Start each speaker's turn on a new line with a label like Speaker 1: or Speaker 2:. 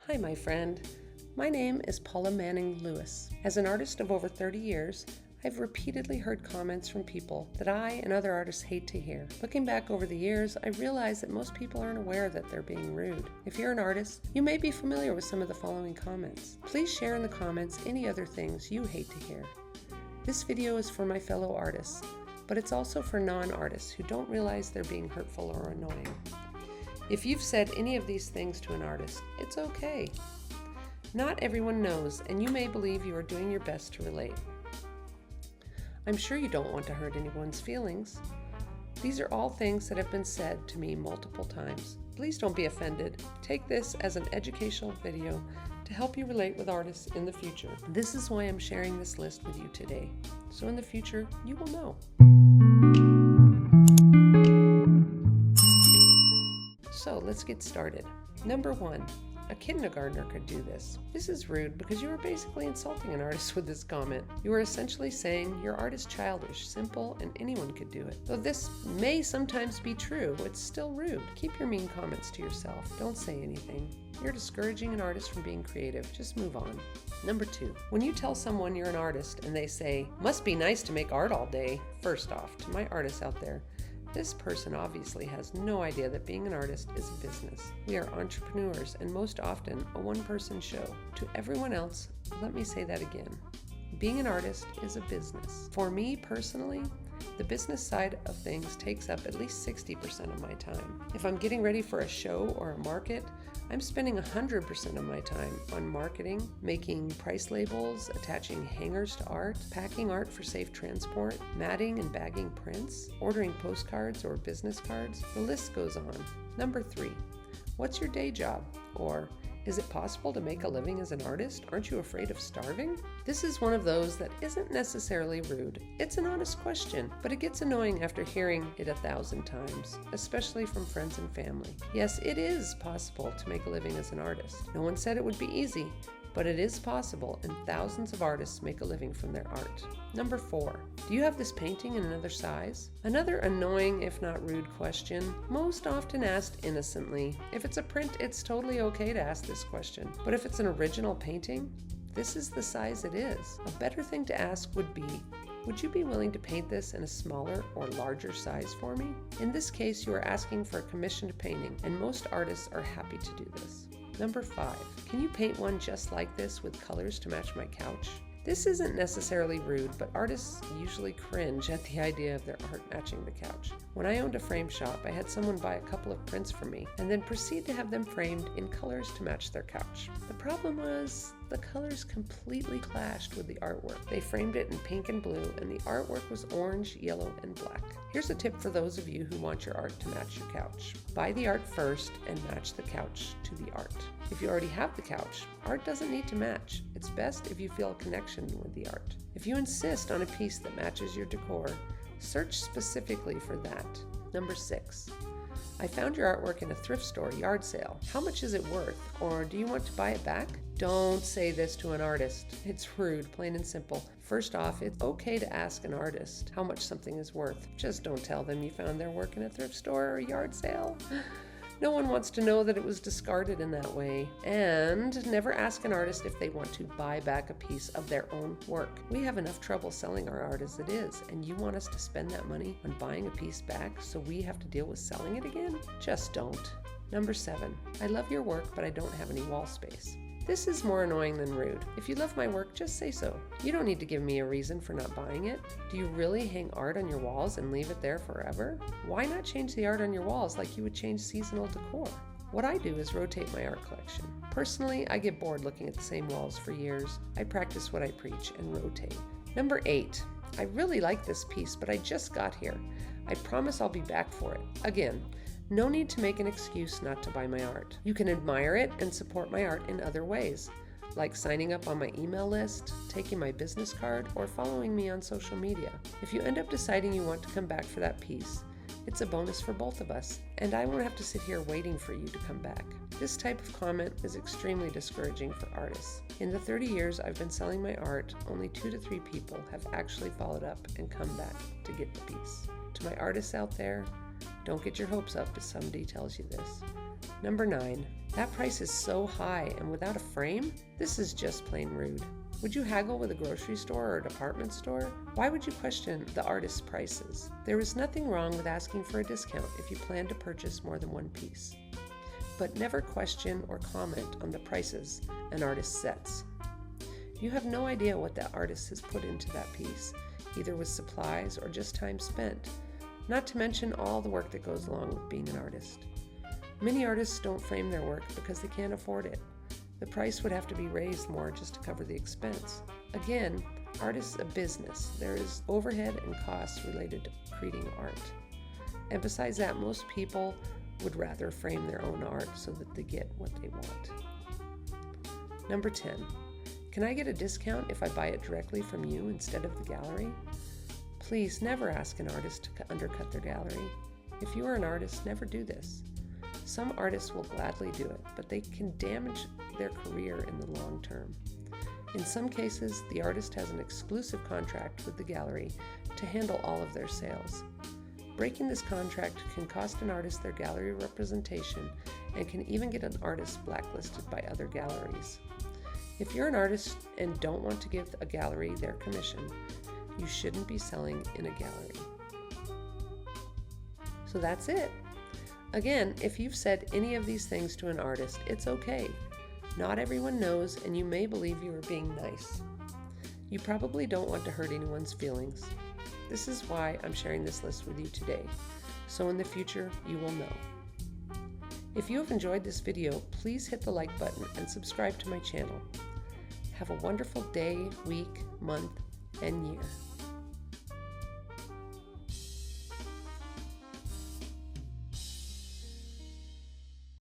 Speaker 1: Hi, my friend. My name is Paula Manning-Lewis. As an artist of over 30 years, I've repeatedly heard comments from people that I and other artists hate to hear. Looking back over the years, I realize that most people aren't aware that they're being rude. If you're an artist, you may be familiar with some of the following comments. Please share in the comments any other things you hate to hear. This video is for my fellow artists, but it's also for non-artists who don't realize they're being hurtful or annoying. If you've said any of these things to an artist, it's okay. Not everyone knows, and you may believe you are doing your best to relate. I'm sure you don't want to hurt anyone's feelings. These are all things that have been said to me multiple times. Please don't be offended. Take this as an educational video to help you relate with artists in the future. This is why I'm sharing this list with you today. So in the future, you will know. So let's get started. Number 1. A kindergartner could do this. This is rude because you are basically insulting an artist with this comment. You are essentially saying your art is childish, simple, and anyone could do it. Though this may sometimes be true, it's still rude. Keep your mean comments to yourself. Don't say anything. You're discouraging an artist from being creative. Just move on. Number 2. When you tell someone you're an artist and they say, "Must be nice to make art all day." First off, to my artists out there, this person obviously has no idea that being an artist is a business. We are entrepreneurs and most often a one-person show. To everyone else, let me say that again. Being an artist is a business. For me personally, the business side of things takes up at least 60% of my time. If I'm getting ready for a show or a market, I'm spending 100% of my time on marketing, making price labels, attaching hangers to art, packing art for safe transport, matting and bagging prints, ordering postcards or business cards. The list goes on. Number 3, what's your day job? Or, is it possible to make a living as an artist? Aren't you afraid of starving? This is one of those that isn't necessarily rude. It's an honest question, but it gets annoying after hearing it 1,000 times, especially from friends and family. Yes, it is possible to make a living as an artist. No one said it would be easy, but it is possible, and thousands of artists make a living from their art. Number 4, do you have this painting in another size? Another annoying, if not rude question, most often asked innocently. If it's a print, it's totally okay to ask this question. But if it's an original painting, this is the size it is. A better thing to ask would be, would you be willing to paint this in a smaller or larger size for me? In this case, you are asking for a commissioned painting, and most artists are happy to do this. Number 5, can you paint one just like this with colors to match my couch? This isn't necessarily rude, but artists usually cringe at the idea of their art matching the couch. When I owned a frame shop, I had someone buy a couple of prints for me and then proceed to have them framed in colors to match their couch. The problem was the colors completely clashed with the artwork. They framed it in pink and blue, and the artwork was orange, yellow, and black. Here's a tip for those of you who want your art to match your couch. Buy the art first and match the couch to the art. If you already have the couch, art doesn't need to match. It's best if you feel a connection with the art. If you insist on a piece that matches your decor, search specifically for that. Number 6. I found your artwork in a thrift store yard sale. How much is it worth? Or do you want to buy it back? Don't say this to an artist. It's rude, plain and simple. First off, it's okay to ask an artist how much something is worth. Just don't tell them you found their work in a thrift store or yard sale. No one wants to know that it was discarded in that way. And never ask an artist if they want to buy back a piece of their own work. We have enough trouble selling our art as it is, and you want us to spend that money on buying a piece back so we have to deal with selling it again? Just don't. Number 7, I love your work, but I don't have any wall space. This is more annoying than rude. If you love my work, just say so. You don't need to give me a reason for not buying it. Do you really hang art on your walls and leave it there forever? Why not change the art on your walls like you would change seasonal decor? What I do is rotate my art collection. Personally, I get bored looking at the same walls for years. I practice what I preach and rotate. Number 8, I really like this piece, but I just got here. I promise I'll be back for it. Again, no need to make an excuse not to buy my art. You can admire it and support my art in other ways, like signing up on my email list, taking my business card, or following me on social media. If you end up deciding you want to come back for that piece, it's a bonus for both of us, and I won't have to sit here waiting for you to come back. This type of comment is extremely discouraging for artists. In the 30 years I've been selling my art, only 2 to 3 people have actually followed up and come back to get the piece. To my artists out there, don't get your hopes up if somebody tells you this. Number 9. That price is so high and without a frame? This is just plain rude. Would you haggle with a grocery store or a department store? Why would you question the artist's prices? There is nothing wrong with asking for a discount if you plan to purchase more than one piece. But never question or comment on the prices an artist sets. You have no idea what that artist has put into that piece, either with supplies or just time spent, not to mention all the work that goes along with being an artist. Many artists don't frame their work because they can't afford it. The price would have to be raised more just to cover the expense. Again, art is a business. There is overhead and costs related to creating art. And besides that, most people would rather frame their own art so that they get what they want. Number 10. Can I get a discount if I buy it directly from you instead of the gallery? Please never ask an artist to undercut their gallery. If you are an artist, never do this. Some artists will gladly do it, but they can damage their career in the long term. In some cases, the artist has an exclusive contract with the gallery to handle all of their sales. Breaking this contract can cost an artist their gallery representation and can even get an artist blacklisted by other galleries. If you're an artist and don't want to give a gallery their commission, you shouldn't be selling in a gallery. So that's it. Again, if you've said any of these things to an artist, it's okay. Not everyone knows, and you may believe you are being nice. You probably don't want to hurt anyone's feelings. This is why I'm sharing this list with you today, so in the future you will know. If you have enjoyed this video, please hit the like button and subscribe to my channel. Have a wonderful day, week, month, and year.